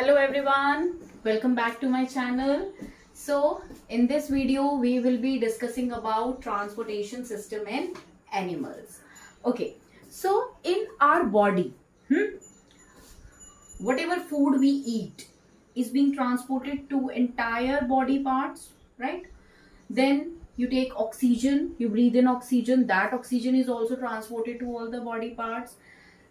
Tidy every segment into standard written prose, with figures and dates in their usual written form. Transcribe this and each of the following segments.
Hello everyone, welcome back to my channel. So in this video we will be discussing about transportation system in animals. Okay, so in our body, whatever food we eat is being transported to entire body parts, right? Then you take oxygen, you breathe in oxygen, that oxygen is also transported to all the body parts.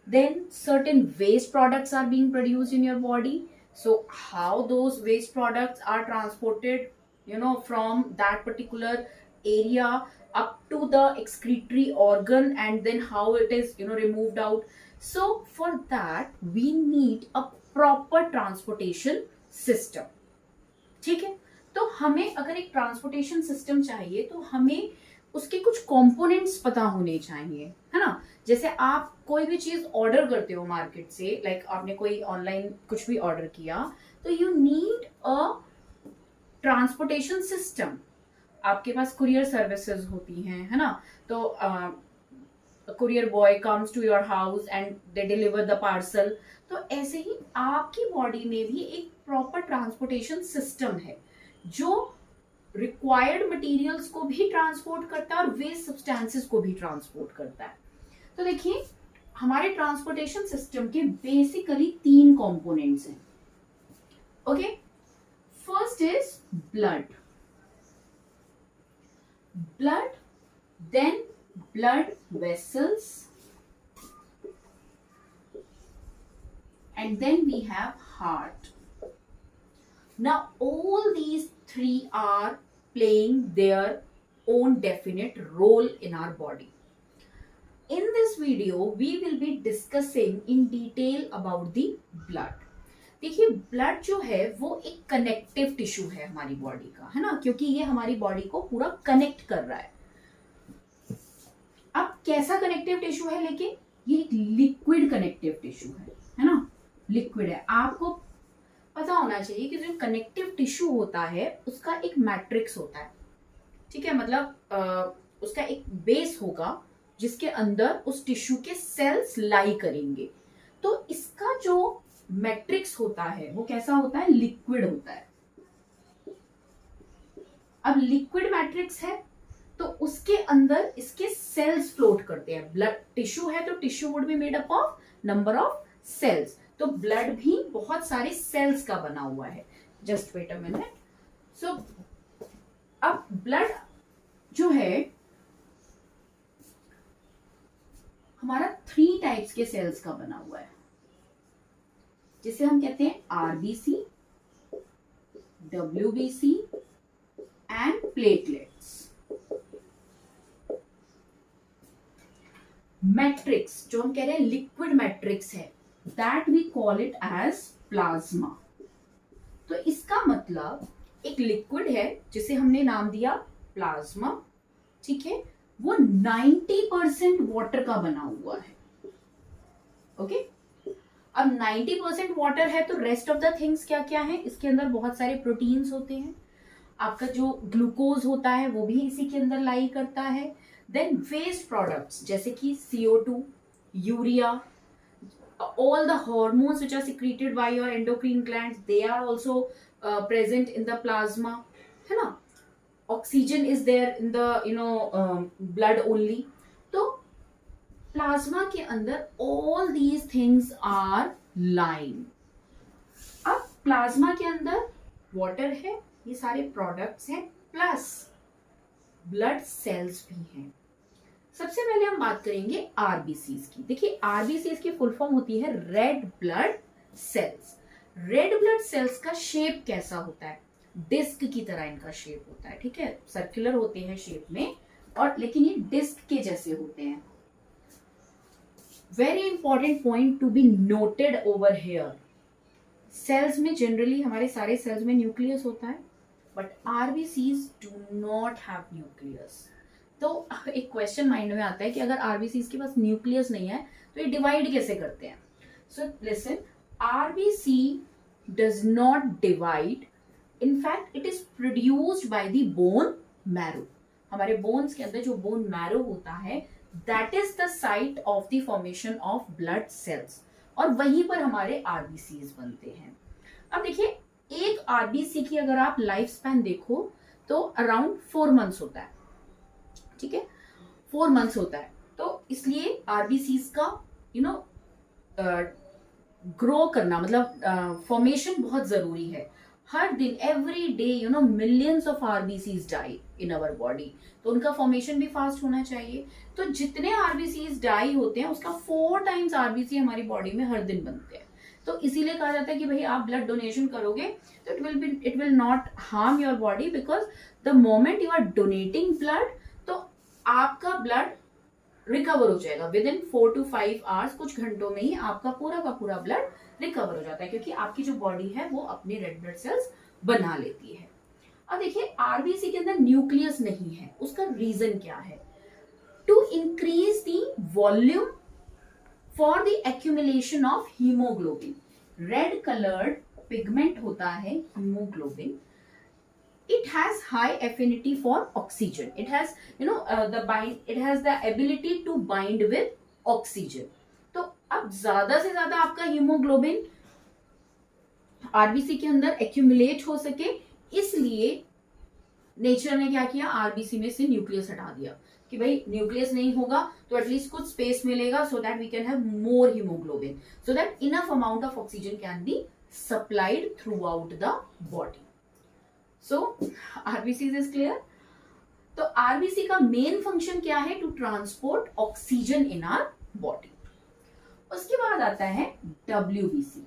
Then certain waste products are being produced in your body. So how those waste products are transported, from that particular area up to the excretory organ, and then how it is, removed out. So for that we need a proper transportation system. ठीक है, तो हमें अगर एक transportation system चाहिए तो हमें उसके कुछ कंपोनेंट्स पता होने चाहिए, है ना। जैसे आप कोई भी चीज ऑर्डर करते हो मार्केट से, लाइक आपने कोई ऑनलाइन कुछ भी ऑर्डर किया, तो you need a transportation system. आपके पास कुरियर सर्विसेज होती हैं, है ना। तो courier boy comes to your house and they deliver the parcel. तो ऐसे ही आपकी बॉडी में भी एक प्रॉपर ट्रांसपोर्टेशन सिस्टम है जो रिक्वायर्ड मटेरियल्स को भी ट्रांसपोर्ट करता है और वेस्ट सब्सटेंसेस को भी ट्रांसपोर्ट करता है। तो देखिए, हमारे ट्रांसपोर्टेशन सिस्टम के बेसिकली 3 कंपोनेंट्स हैं। Okay, first is blood, then blood vessels, and then we have heart. Now all these 3 are playing their own definite role in our body. In this video we will be discussing in detail about the blood. देखिए, blood जो है वो एक connective tissue है हमारी body का, है ना, क्योंकि ये हमारी बॉडी को पूरा कनेक्ट कर रहा है। अब कैसा कनेक्टिव टिश्यू है, लेकिन ये एक लिक्विड कनेक्टिव टिश्यू है ना, लिक्विड है। आपको पता होना चाहिए कि जो कनेक्टिव टिश्यू होता है उसका एक मैट्रिक्स होता है, ठीक है। मतलब उसका एक बेस होगा जिसके अंदर उस टिश्यू के सेल्स लाई करेंगे। तो इसका जो मैट्रिक्स होता है वो कैसा होता है, लिक्विड होता है। अब लिक्विड मैट्रिक्स है तो उसके अंदर इसके सेल्स फ्लोट करते हैं। ब्लड टिश्यू है तो tissue would be made up of number of cells. तो ब्लड भी बहुत सारे सेल्स का बना हुआ है। Just wait a minute. So अब ब्लड जो है हमारा 3 टाइप्स के सेल्स का बना हुआ है, जिसे हम कहते हैं RBC, WBC and platelets. Matrix जो हम कह रहे हैं लिक्विड मैट्रिक्स है, that we call it as plasma. तो इसका मतलब एक लिक्विड है जिसे हमने नाम दिया प्लाज्मा, ठीक है। वो 90% वाटर का बना हुआ है। ओके, अब 90% वाटर है तो रेस्ट ऑफ द थिंग्स क्या क्या है, इसके अंदर बहुत सारे प्रोटीन्स होते हैं। आपका जो ग्लूकोज होता है वो भी इसी के अंदर लाई करता है। देन वेस्ट प्रोडक्ट्स जैसे कि CO2, urea, all the hormones which are secreted by your endocrine glands, they are also present in the plasma, है ना। Oxygen is there in the blood only. तो प्लाज्मा के अंदर all these things are lying. अब plasma के अंदर water है, ये सारे प्रोडक्ट्स हैं, प्लस ब्लड सेल्स भी हैं। सबसे पहले हम बात करेंगे आरबीसीज की। देखिए, आरबीसीज की फुल फॉर्म होती है red blood cells. Red blood cells का शेप कैसा होता है, डिस्क की तरह इनका शेप होता है, ठीक है। सर्कुलर होते हैं शेप में, और लेकिन ये डिस्क के जैसे होते हैं। Very important point to be noted over here, cells में जनरली हमारे सारे सेल्स में न्यूक्लियस होता है, but RBCs do not have nucleus. तो एक क्वेश्चन माइंड में आता है कि अगर आरबीसीज के पास न्यूक्लियस नहीं है तो ये डिवाइड कैसे करते हैं। So listen, RBC does not divide, in fact it is produced by the bone marrow. हमारे बोन्स के अंदर जो बोन मैरो होता है, that is the site of the formation of blood cells, और वहीं पर हमारे आरबीसीज बनते हैं। अब देखिए, एक आरबीसी की अगर आप लाइफ स्पैन देखो तो अराउंड 4 मंथ्स होता है, ठीक है, 4 मंथ्स होता है। तो इसलिए आरबीसीज का यू नो ग्रो करना, मतलब फॉर्मेशन बहुत जरूरी है। हर दिन, every day, millions of RBCs die in our body, तो उनका फॉर्मेशन भी फास्ट होना चाहिए। तो जितने आरबीसीज डाई होते हैं उसका 4 टाइम्स आरबीसी हमारी बॉडी में हर दिन बनते हैं। तो इसीलिए कहा जाता है कि भाई आप ब्लड डोनेशन करोगे तो it will not harm your body, because the moment you are donating blood, तो आपका ब्लड रिकवर हो जाएगा विद इन 4 to 5 आवर्स। कुछ घंटों में ही आपका पूरा का पूरा ब्लड रिकवर हो जाता है, क्योंकि आपकी जो बॉडी है वो अपने रेड ब्लड सेल्स बना लेती है। अब देखिए, आरबीसी के अंदर न्यूक्लियस नहीं है, उसका रीजन क्या है? To increase the volume for the accumulation of haemoglobin. Red coloured pigment होता है haemoglobin, it has high affinity for oxygen. It has it has the ability to bind with oxygen. तो अब ज्यादा से ज्यादा आपका हीमोग्लोबिन आरबीसी के अंदर एक्यूमुलेट हो सके, इसलिए नेचर ने क्या किया, आरबीसी में से न्यूक्लियस हटा दिया कि भाई न्यूक्लियस नहीं होगा तो एटलीस्ट कुछ स्पेस मिलेगा, so that we can have more haemoglobin, so that enough amount of oxygen can be supplied throughout the body. So RBC is clear. तो आरबीसी का मेन फंक्शन क्या है? To transport oxygen in our body. उसके बाद आता है WBC.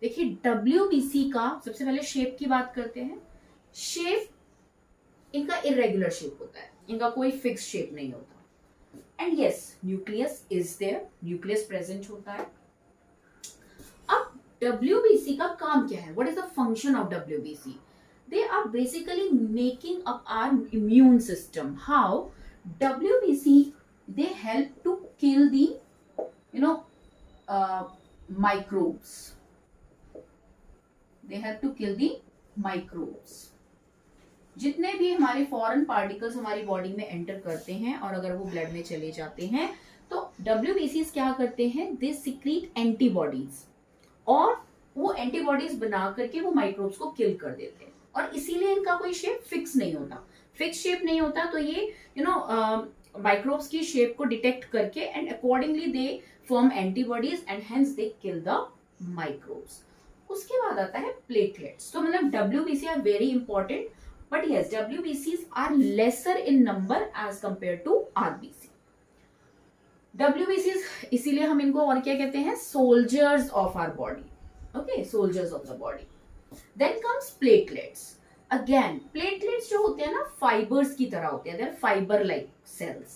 देखिए, WBC का सबसे पहले शेप की बात करते हैं। शेप इनका इरेगुलर शेप होता है, इनका कोई फिक्स शेप नहीं होता। And yes, nucleus is there, nucleus present होता है। अब डब्ल्यूबीसी का काम क्या है? What is the function of WBC? They are basically making up our immune system. How? WBC, they help to kill the microbes. They help to kill the microbes. जितने भी हमारे फॉरेन पार्टिकल्स हमारी body में enter करते हैं और अगर वो ब्लड में चले जाते हैं, तो WBCs क्या करते हैं? दे सिक्रीट एंटीबॉडीज, और वो एंटीबॉडीज बना करके वो माइक्रोब्स को किल कर देते हैं। और इसीलिए इनका कोई शेप फिक्स नहीं होता। फिक्स शेप नहीं होता तो ये माइक्रोब्स की शेप को डिटेक्ट करके and accordingly they form antibodies and hence they kill the microbes. उसके बाद आता है प्लेटलेट्स। तो मतलब WBC are very important, but yes, WBCs are lesser in number as compare to RBC। WBCs इसीलिए हम इनको और क्या कहते हैं? Soldiers of our body. Okay, soldiers of the body. Then comes platelets. Again, platelets जो होते हैं ना, फाइबर्स की तरह होते हैं, they're fiber like cells.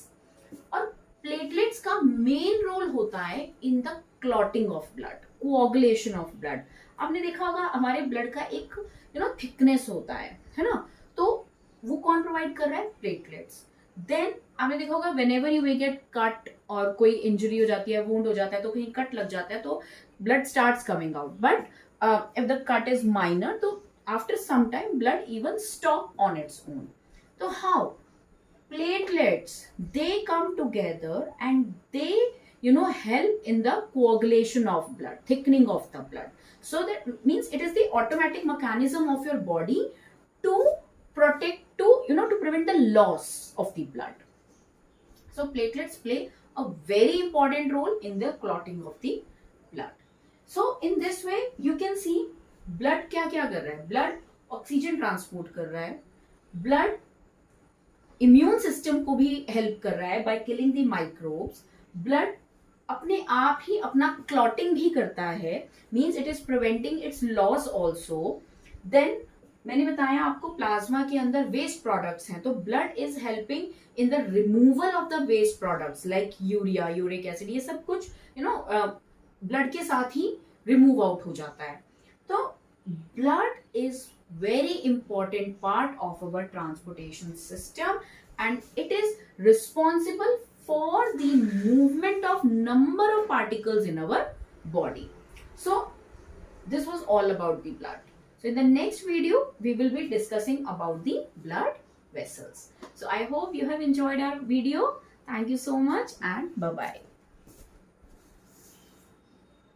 और प्लेटलेट्स का मेन रोल होता है in the clotting of blood, coagulation of blood. आपने देखा होगा हमारे ब्लड का एक थिकनेस होता है ना, तो वो कौन प्रोवाइड कर रहा है? प्लेटलेट्स। देन आपने देखा होगा whenever you will get cut और कोई इंजरी हो जाती है, वुंड हो जाता है, तो कहीं कट लग जाता है तो blood starts coming out, but if the cut is minor, so after some time blood even stop on its own. So how? Platelets, they come together and they help in the coagulation of blood, thickening of the blood. So that means it is the automatic mechanism of your body to protect, to prevent the loss of the blood. So platelets play a very important role in the clotting of the blood. So in this way you can see blood क्या क्या कर रहा है? blood oxygen transport कर रहा है, blood immune system को भी हेल्प कर रहा है by killing the microbes, blood अपने आप ही अपना क्लॉटिंग भी करता है, means it is preventing its loss also. Then मैंने बताया आपको प्लाज्मा के अंदर वेस्ट प्रोडक्ट्स हैं, तो blood is helping in the removal of the waste products like urea, uric acid, ये सब कुछ ब्लड के साथ ही रिमूव आउट हो जाता है। तो blood is very important part of our transportation system and it is responsible for the movement of number of particles in our body. So this was all about the blood. So in the next video we will be discussing about the blood vessels. So I hope you have enjoyed our video. Thank you so much and bye bye.